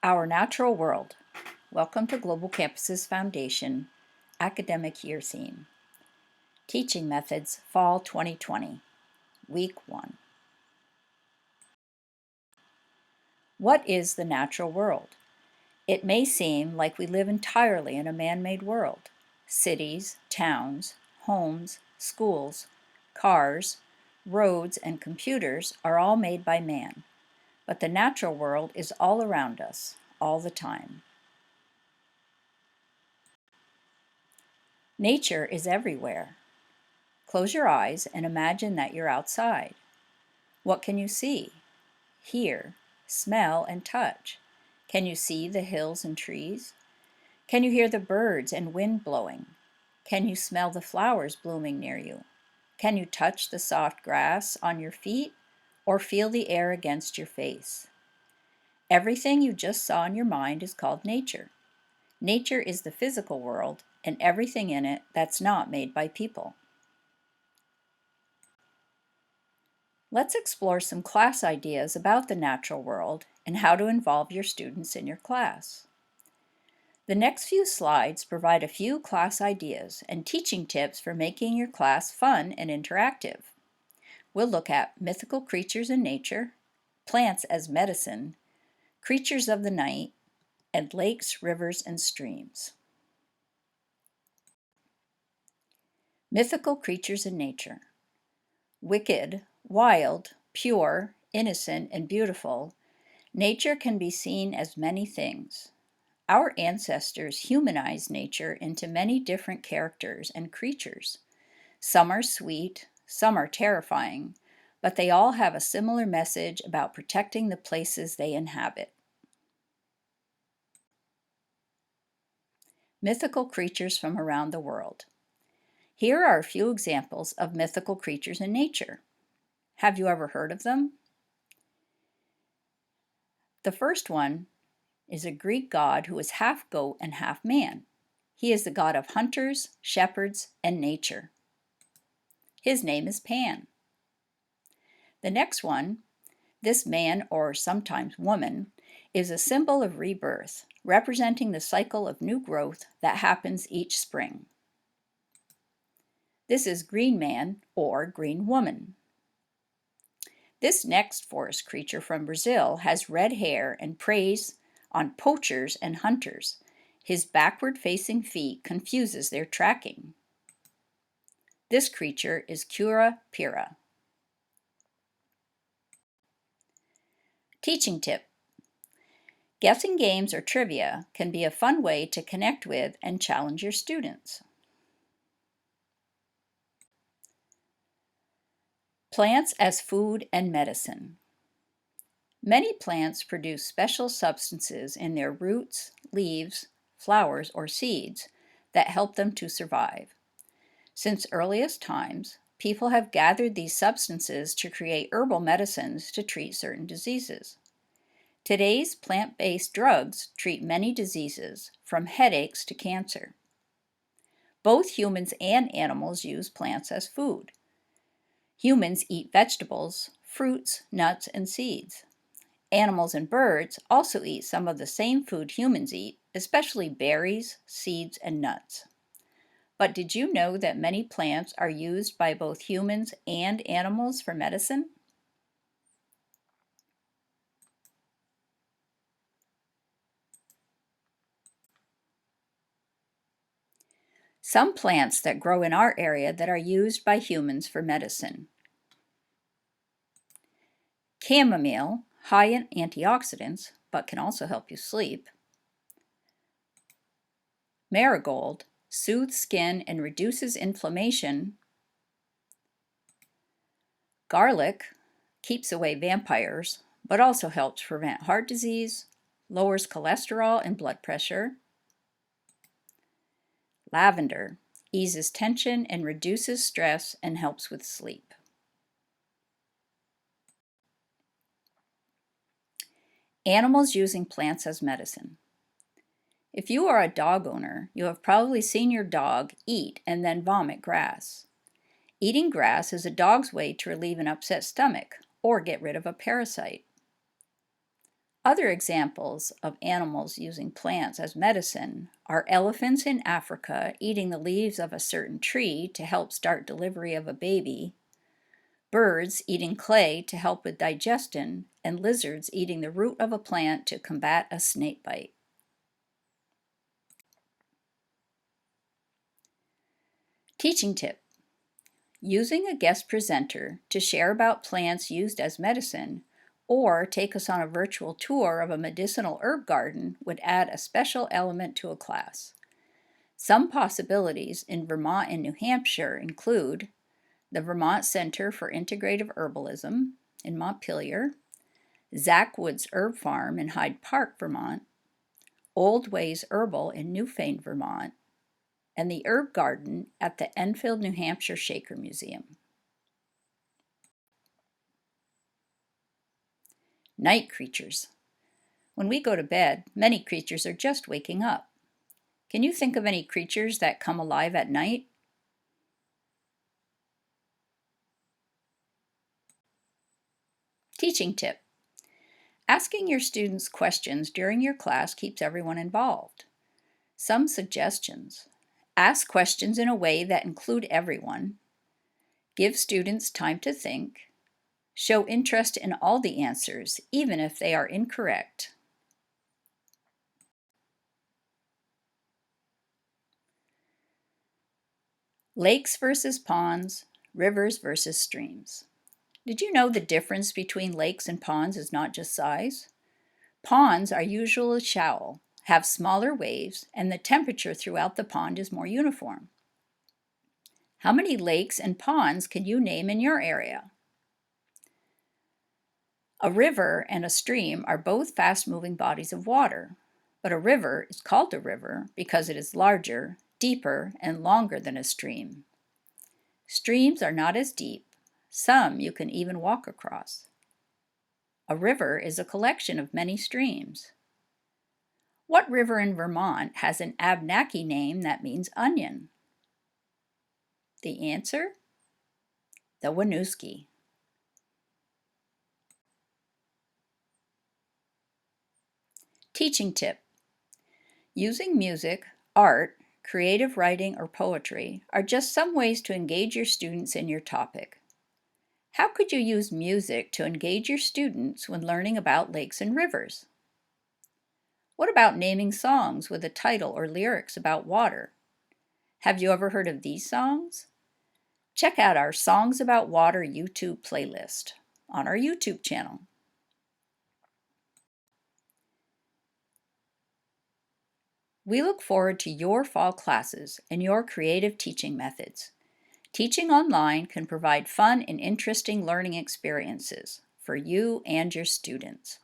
Our Natural World. Welcome to Global Campuses Foundation Academic Year Theme. Teaching Methods Fall 2020, Week 1. What is the natural world? It may seem like we live entirely in a man-made world. Cities, towns, homes, schools, cars, roads, and computers are all made by man. But the natural world is all around us, all the time. Nature is everywhere. Close your eyes and imagine that you're outside. What can you see, hear, smell, and touch? Can you see the hills and trees? Can you hear the birds and wind blowing? Can you smell the flowers blooming near you? Can you touch the soft grass on your feet or feel the air against your face? Everything you just saw in your mind is called nature. Nature is the physical world and everything in it that's not made by people. Let's explore some class ideas about the natural world and how to involve your students in your class. The next few slides provide a few class ideas and teaching tips for making your class fun and interactive. We'll look at mythical creatures in nature, plants as medicine, creatures of the night, and lakes, rivers, and streams. Mythical creatures in nature. Wicked, wild, pure, innocent, and beautiful, nature can be seen as many things. Our ancestors humanized nature into many different characters and creatures. Some are sweet, some are terrifying, but they all have a similar message about protecting the places they inhabit. Mythical creatures from around the world. Here are a few examples of mythical creatures in nature. Have you ever heard of them? The first one is a Greek god who is half goat and half man. He is the god of hunters, shepherds, and nature. His name is Pan. The next one, this man, or sometimes woman, is a symbol of rebirth, representing the cycle of new growth that happens each spring. This is Green Man or Green Woman. This next forest creature from Brazil has red hair and preys on poachers and hunters. His backward-facing feet confuses their tracking. This creature is Curupira. Teaching tip. Guessing games or trivia can be a fun way to connect with and challenge your students. Plants as food and medicine. Many plants produce special substances in their roots, leaves, flowers, or seeds that help them to survive. Since earliest times, people have gathered these substances to create herbal medicines to treat certain diseases. Today's plant-based drugs treat many diseases, from headaches to cancer. Both humans and animals use plants as food. Humans eat vegetables, fruits, nuts, and seeds. Animals and birds also eat some of the same food humans eat, especially berries, seeds, and nuts. But did you know that many plants are used by both humans and animals for medicine? Some plants that grow in our area that are used by humans for medicine. Chamomile, high in antioxidants, but can also help you sleep. Marigold, soothes skin and reduces inflammation. Garlic, keeps away vampires, but also helps prevent heart disease, lowers cholesterol and blood pressure. Lavender, eases tension and reduces stress and helps with sleep. Animals using plants as medicine. If you are a dog owner, you have probably seen your dog eat and then vomit grass. Eating grass is a dog's way to relieve an upset stomach or get rid of a parasite. Other examples of animals using plants as medicine are elephants in Africa eating the leaves of a certain tree to help start delivery of a baby, birds eating clay to help with digestion, and lizards eating the root of a plant to combat a snake bite. Teaching tip: using a guest presenter to share about plants used as medicine or take us on a virtual tour of a medicinal herb garden would add a special element to a class. Some possibilities in Vermont and New Hampshire include the Vermont Center for Integrative Herbalism in Montpelier, Zach Wood's Herb Farm in Hyde Park, Vermont, Old Ways Herbal in Newfane, Vermont, and the Herb Garden at the Enfield, New Hampshire Shaker Museum. Night creatures. When we go to bed, many creatures are just waking up. Can you think of any creatures that come alive at night? Teaching tip: asking your students questions during your class keeps everyone involved. Some suggestions: ask questions in a way that include everyone, give students time to think, show interest in all the answers, even if they are incorrect. Lakes versus ponds, rivers versus streams. Did you know the difference between lakes and ponds is not just size? Ponds are usually shallow, have smaller waves, and the temperature throughout the pond is more uniform. How many lakes and ponds can you name in your area? A river and a stream are both fast-moving bodies of water, but a river is called a river because it is larger, deeper, and longer than a stream. Streams are not as deep. Some you can even walk across. A river is a collection of many streams. What river in Vermont has an Abenaki name that means onion? The answer? The Winooski. Teaching tip: using music, art, creative writing, or poetry are just some ways to engage your students in your topic. How could you use music to engage your students when learning about lakes and rivers? What about naming songs with a title or lyrics about water? Have you ever heard of these songs? Check out our Songs About Water YouTube playlist on our YouTube channel. We look forward to your fall classes and your creative teaching methods. Teaching online can provide fun and interesting learning experiences for you and your students.